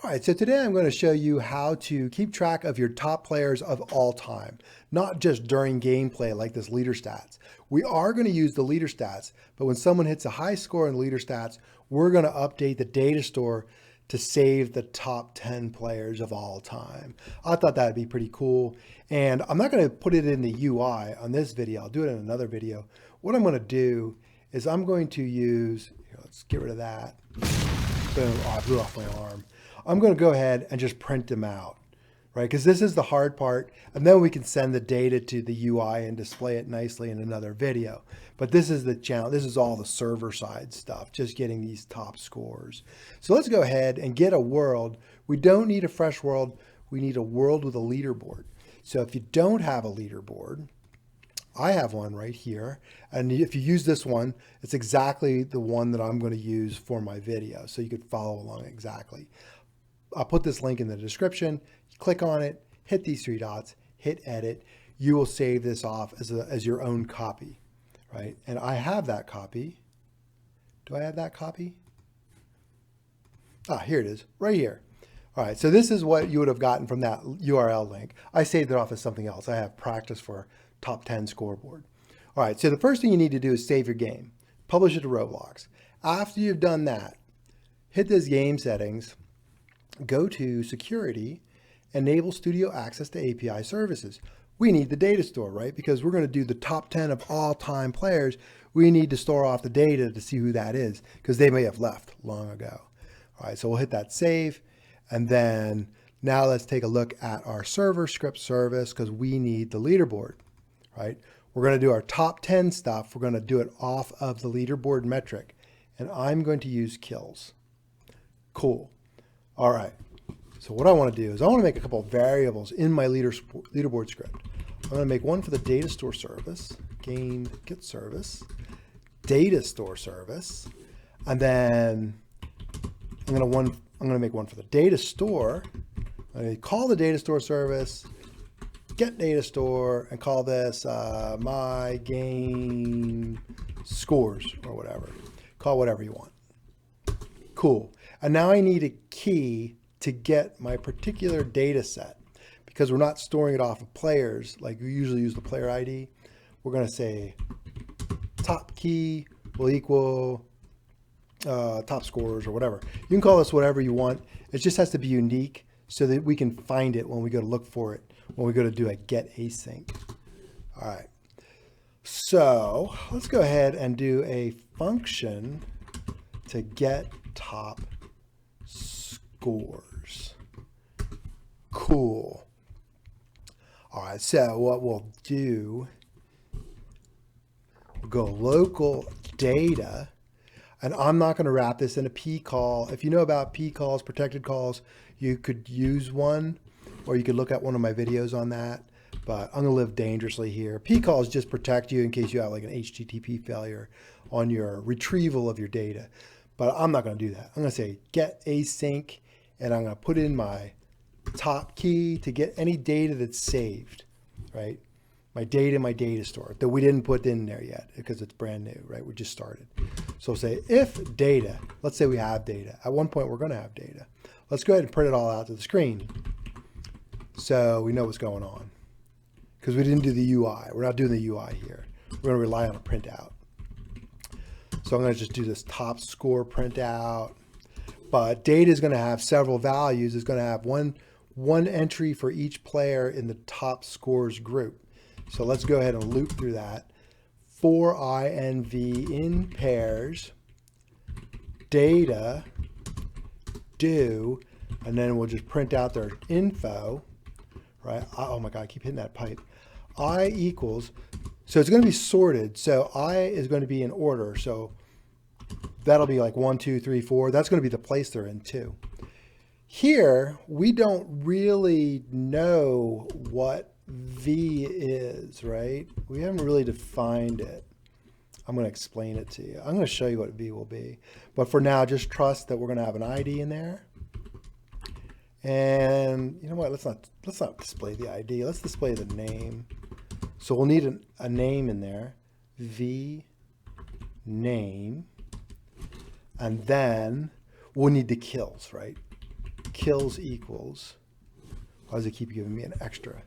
All right, so today I'm going to show you how to keep track of your top players of all time, not just during gameplay like this leader stats. We are going to use the leader stats, but when someone hits a high score in leader stats, we're going to update the data store to save the top 10 players of all time. I thought that'd be pretty cool. And I'm not going to put it in the UI on this video. I'll do it in another video. What I'm going to do is I'm going to use, here, let's get rid of that. Boom, oh, I blew off my arm. I'm going to go ahead and just print them out, right? Because this is the hard part. And then we can send the data to the UI and display it nicely in another video. But this is the challenge. This is all the server side stuff, just getting these top scores. So let's go ahead and get a world. We don't need a fresh world. We need a world with a leaderboard. So if you don't have a leaderboard, I have one right here. And if you use this one, it's exactly the one that I'm going to use for my video. So you could follow along exactly. I'll put this link in the description. You click on it, hit these three dots, hit edit. You will save this off as your own copy, right? And I have that copy. Do I have that copy? Ah, here it is, right here. All right, so this is what you would have gotten from that URL link. I saved it off as something else. I have practice for top 10 scoreboard. All right, so the first thing you need to do is save your game. Publish it to Roblox. After you've done that, hit this game settings, go to security, enable studio access to API services. We need the data store, right? Because we're going to do the top 10 of all time players. We need to store off the data to see who that is because they may have left long ago. All right, so we'll hit that save. And then now let's take a look at our server script service because we need the leaderboard, right? We're going to do our top 10 stuff. We're going to do it off of the leaderboard metric. And I'm going to use kills. Cool. All right, so what I want to do is I want to make a couple of variables in my leaderboard script. I'm going to make one for the data store service, game get service, data store service, and then I'm going to make one for the data store. I'm going to call the data store service, get data store, and call this my game scores or whatever. Call whatever you want. Cool. And now I need a key to get my particular data set because we're not storing it off of players like we usually use the player ID. We're going to say top key will equal top scores or whatever. You can call this whatever you want. It just has to be unique so that we can find it when we go to look for it, when we go to do a get async. All right. So let's go ahead and do a function to get top scores. Cool. All right, so what we'll do, we'll go local data, and I'm not going to wrap this in a P call. If you know about P calls, protected calls, you could use one, or you could look at one of my videos on that, but I'm going to live dangerously here. P calls just protect you in case you have like an HTTP failure on your retrieval of your data. But I'm not going to do that. I'm going to say get async, and I'm going to put in my top key to get any data that's saved, right? My data in my data store that we didn't put in there yet because it's brand new, right? We just started. So say if data, let's say we have data. At one point, we're going to have data. Let's go ahead and print it all out to the screen so we know what's going on because we didn't do the UI. We're not doing the UI here. We're going to rely on a printout. So I'm going to just do this top score printout, but data is going to have several values. It's going to have one entry for each player in the top scores group. So let's go ahead and loop through that. For INV in pairs, data, do, and then we'll just print out their info, right? Oh my God, I keep hitting that pipe. I equals, so it's going to be sorted. So I is going to be in order. So that'll be like 1, 2, 3, 4. That's going to be the place they're in too. Here, we don't really know what V is, right? We haven't really defined it. I'm going to explain it to you. I'm going to show you what V will be. But for now, just trust that we're going to have an ID in there. And you know what? Let's not display the ID. Let's display the name. So we'll need a name in there. V name. And then we'll need the kills, right? kills equals, why does it keep giving me an extra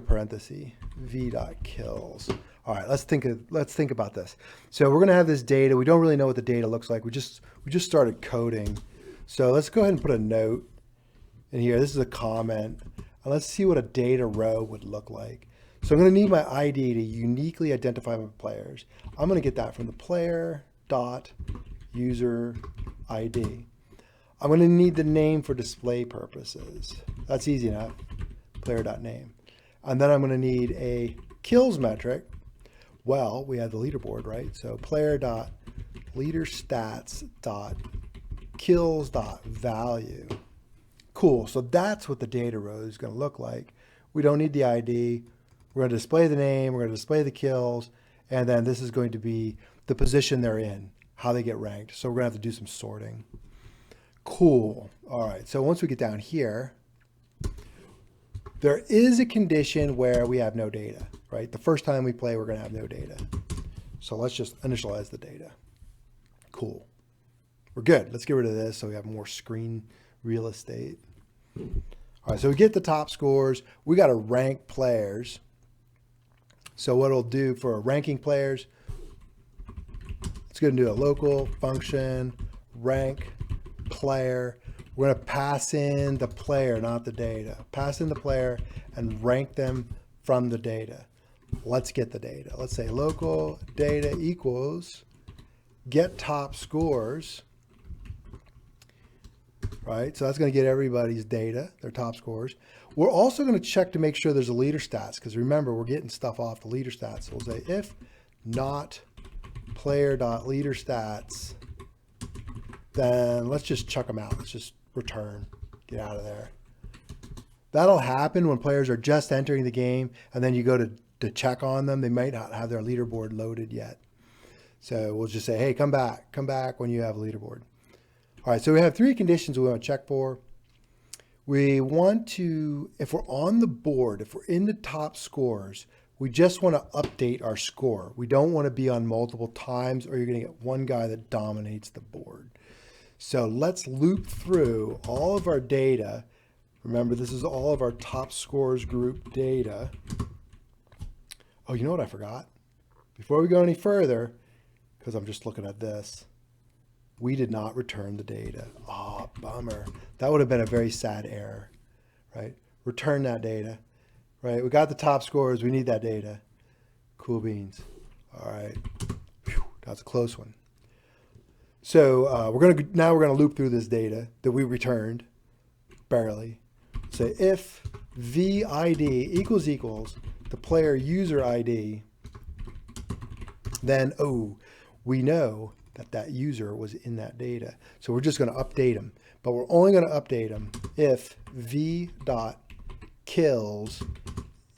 parenthesis, v.kills. All right, let's think about this. So we're gonna have this data. We don't really know what the data looks like. We just started coding. So let's go ahead and put a note in here. This is a comment. And let's see what a data row would look like. So I'm gonna need my ID to uniquely identify my players. I'm gonna get that from the player.user ID. I'm gonna need the name for display purposes. That's easy enough, player.name. And then I'm gonna need a kills metric. Well, we have the leaderboard, right? So player.leaderstats.kills.value. Cool, so that's what the data row is gonna look like. We don't need the ID. We're gonna display the name, we're gonna display the kills, and then this is going to be the position they're in, how they get ranked. So we're gonna have to do some sorting. Cool, all right, so once we get down here, there is a condition where we have no data, right? The first time we play, we're gonna have no data. So let's just initialize the data. Cool, we're good. Let's get rid of this so we have more screen real estate. All right, so we get the top scores. We got to rank players. So what it'll do for ranking players, it's going to do a local function, rank player. We're going to pass in the player, not the data. Pass in the player and rank them from the data. Let's get the data. Let's say local data equals get top scores. Right, so that's going to get everybody's data, their top scores. We're also going to check to make sure there's a leader stats, because remember, we're getting stuff off the leader stats. So we'll say if not player.leader stats, then let's just chuck them out. Let's just return, get out of there. That'll happen when players are just entering the game, and then you go to check on them. They might not have their leaderboard loaded yet. So we'll just say, hey, come back when you have a leaderboard. All right, so we have three conditions we want to check for. We want to, if we're on the board, if we're in the top scores, we just want to update our score. We don't want to be on multiple times, or you're going to get one guy that dominates the board. So let's loop through all of our data. Remember, this is all of our top scores group data. Oh, you know what I forgot? Before we go any further, because I'm just looking at this, we did not return the data. Oh, bummer. That would have been a very sad error, right? Return that data, right? We got the top scores. We need that data. Cool beans. All right. Whew, that's a close one. So now we're gonna loop through this data that we returned, barely. Say if VID equals the player user ID, then, we know that user was in that data. So we're just going to update them, but we're only going to update them if v.kills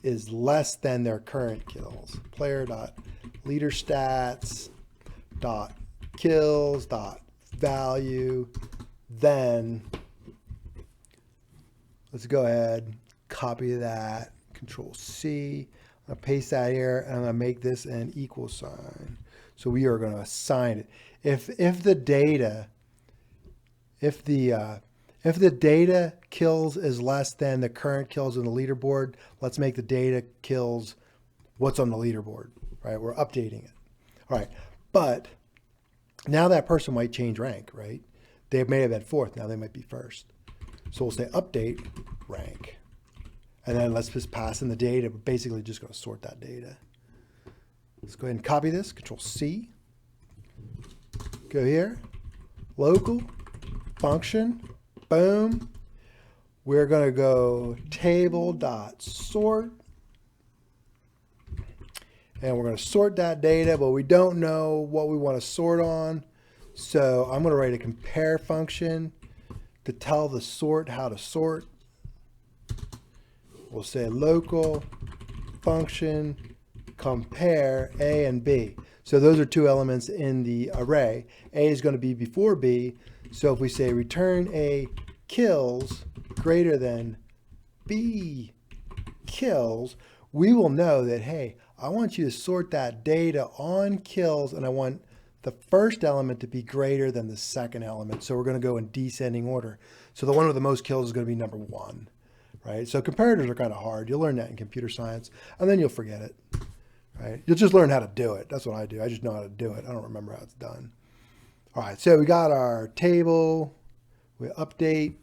is less than their current kills. Player.leaderstats.kills.value. Then let's go ahead, copy that, Control C. I'm going to paste that here, and I'm going to make this an equal sign. So we are going to assign it. If the data kills is less than the current kills in the leaderboard, let's make the data kills what's on the leaderboard, right? We're updating it. All right, but now that person might change rank, right? They may have been fourth, now they might be first. So we'll say update rank. And then let's just pass in the data. We're basically just going to sort that data. Let's go ahead and copy this, Control C. Go here, local, function, boom. We're going to go table.sort. And we're going to sort that data, but we don't know what we want to sort on. So I'm going to write a compare function to tell the sort how to sort. We'll say local function compare A and B. So those are two elements in the array. A is going to be before B. So if we say return A kills greater than B kills, we will know that, hey, I want you to sort that data on kills, and I want the first element to be greater than the second element. So we're going to go in descending order. So the one with the most kills is going to be number 1, right? So comparators are kind of hard. You'll learn that in computer science, and then you'll forget it, right? You'll just learn how to do it. That's what I do. I just know how to do it. I don't remember how it's done. All right, so we got our table. We update,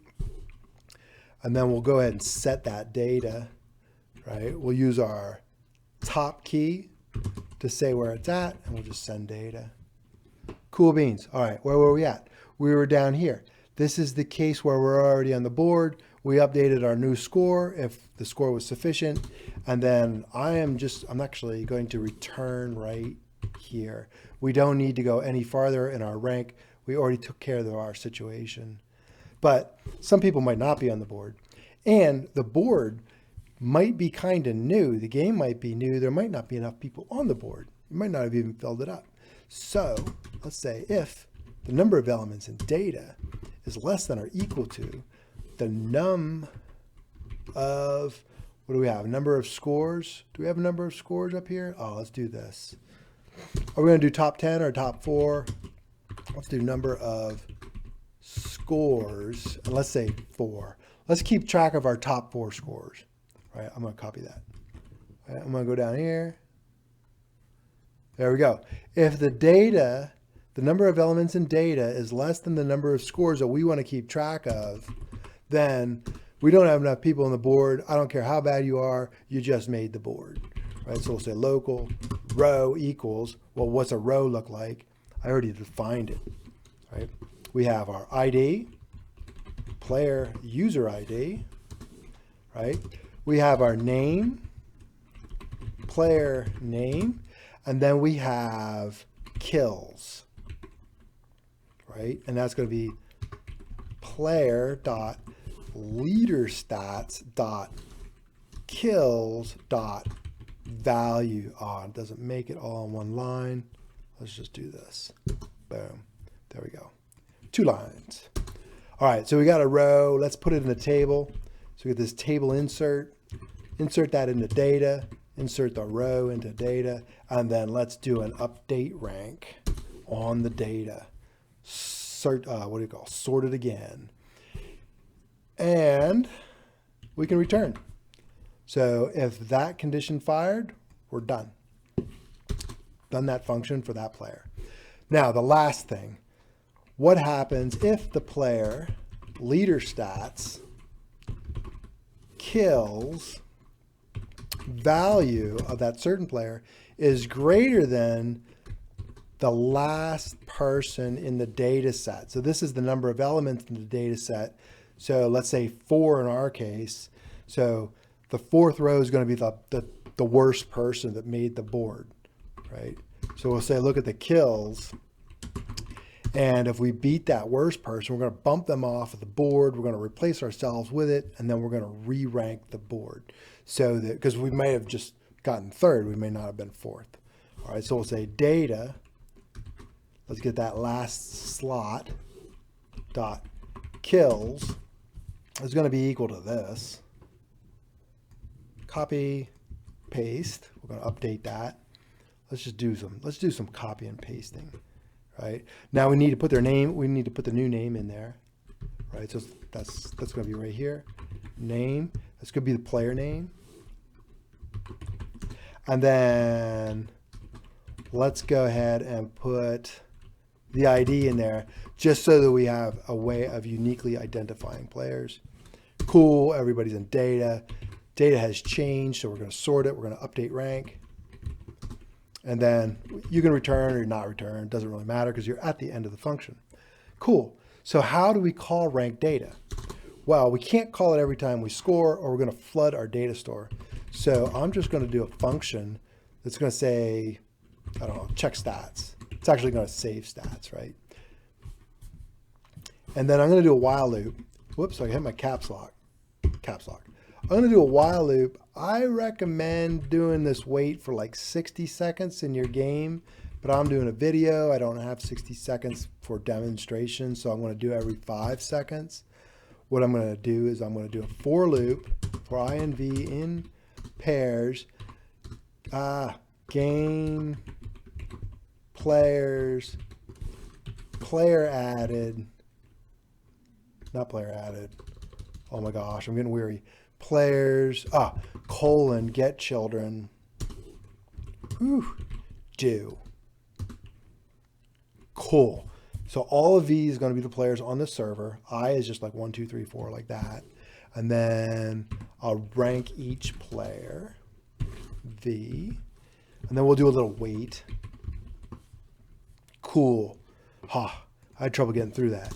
and then we'll go ahead and set that data, right? We'll use our top key to say where it's at, and we'll just send data. Cool beans. All right, where were we at? We were down here. This is the case where we're already on the board. We updated our new score if the score was sufficient. And then I'm actually going to return right here. We don't need to go any farther in our rank. We already took care of our situation. But some people might not be on the board. And the board might be kind of new. The game might be new. There might not be enough people on the board. You might not have even filled it up. So let's say if the number of elements in data is less than or equal to the num of, what do we have? Number of scores. Do we have a number of scores up here? Oh, let's do this. Are we going to do top 10 or top 4? Let's do number of scores. And let's say 4. Let's keep track of our top 4 scores. Right, I'm going to copy that. Right, I'm going to go down here. There we go. If the data, the number of elements in data is less than the number of scores that we want to keep track of, then we don't have enough people on the board. I don't care how bad you are, you just made the board. Right, so we'll say local row equals, well, what's a row look like? I already defined it. Right, we have our ID, player user ID, right? We have our name, player name, and then we have kills, right? And that's going to be player.leaderstats.kills.value. Oh, it doesn't make it all in one line. Let's just do this. Boom. There we go. 2 lines. All right, so we got a row. Let's put it in a table. So we get this table insert that into data, insert the row into data, and then let's do an update rank on the data. Sort it again. And we can return. So if that condition fired, we're done. Done that function for that player. Now the last thing, what happens if the player leader stats kills value of that certain player is greater than the last person in the data set. So this is the number of elements in the data set. So let's say 4 in our case. So the 4th row is going to be the worst person that made the board, right? So we'll say, look at the kills. And if we beat that worst person, we're going to bump them off of the board. We're going to replace ourselves with it. And then we're going to re-rank the board. So that, because we may have just gotten 3rd, we may not have been 4th. All right, so we'll say data. Let's get that last slot dot kills is going to be equal to this. Copy, paste. We're going to update that. Let's do some copy and pasting. Right, now we need to put their name. We need to put the new name in there. Right, so that's going to be right here. Name. That's going to be the player name. And then let's go ahead and put the ID in there, just so that we have a way of uniquely identifying players. Cool. Everybody's in data. Data has changed, so we're going to sort it. We're going to update rank. And then you can return or not return. It doesn't really matter because you're at the end of the function. Cool. So how do we call rank data? Well, we can't call it every time we score, or we're going to flood our data store. So I'm just going to do a function that's going to say, I don't know, check stats. It's actually going to save stats, right? And then I'm going to do a while loop. Whoops, I hit my caps lock. Caps lock. I'm going to do a while loop. I recommend doing this wait for like 60 seconds in your game, but I'm doing a video. I don't have 60 seconds for demonstration, so I'm going to do every 5 seconds. What I'm going to do is I'm going to do a for loop for INV in pairs, game players player added, not player added. Oh my gosh, I'm getting weary. Players, colon, get children. Whew, do. Cool. So all of V is going to be the players on the server. I is just like 1, 2, 3, 4, like that. And then I'll rank each player, V. And then we'll do a little wait. Cool. I had trouble getting through that.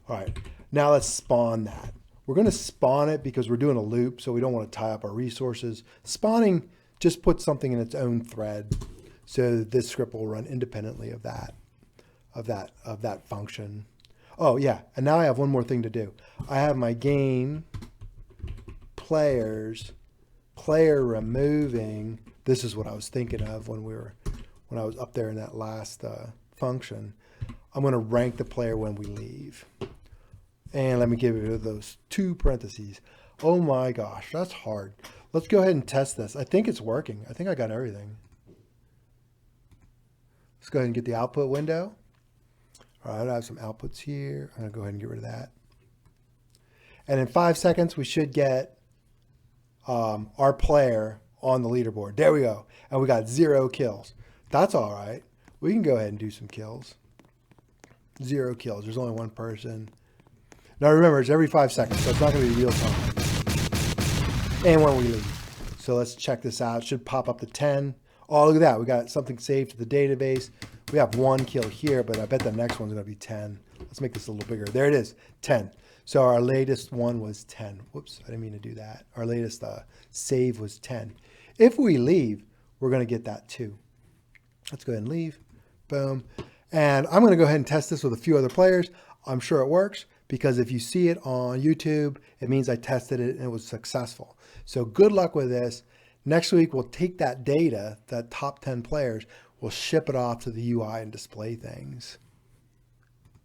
All right, now let's spawn that. We're going to spawn it because we're doing a loop, so we don't want to tie up our resources. Spawning just puts something in its own thread, so this script will run independently of that function. Oh yeah, and now I have one more thing to do. I have my game players, player removing. This is what I was thinking of when I was up there in that last function. I'm going to rank the player when we leave. And let me give you those 2 parentheses. Oh my gosh, that's hard. Let's go ahead and test this. I think it's working. I think I got everything. Let's go ahead and get the output window. All right, I have some outputs here. I'm going to go ahead and get rid of that. And in 5 seconds, we should get our player on the leaderboard. There we go. And we got 0 kills. That's all right. We can go ahead and do some kills. 0 kills. There's only 1 person. Now remember, it's every 5 seconds, so it's not going to be real time. And when we leave. So let's check this out. It should pop up to 10. Oh, look at that. We got something saved to the database. We have 1 kill here, but I bet the next one's going to be 10. Let's make this a little bigger. There it is, 10. So our latest one was 10. Whoops, I didn't mean to do that. Our latest save was 10. If we leave, we're going to get that too. Let's go ahead and leave. Boom. And I'm going to go ahead and test this with a few other players. I'm sure it works, because if you see it on YouTube, it means I tested it and it was successful. So good luck with this. Next week, we'll take that data, that top 10 players, we'll ship it off to the UI and display things.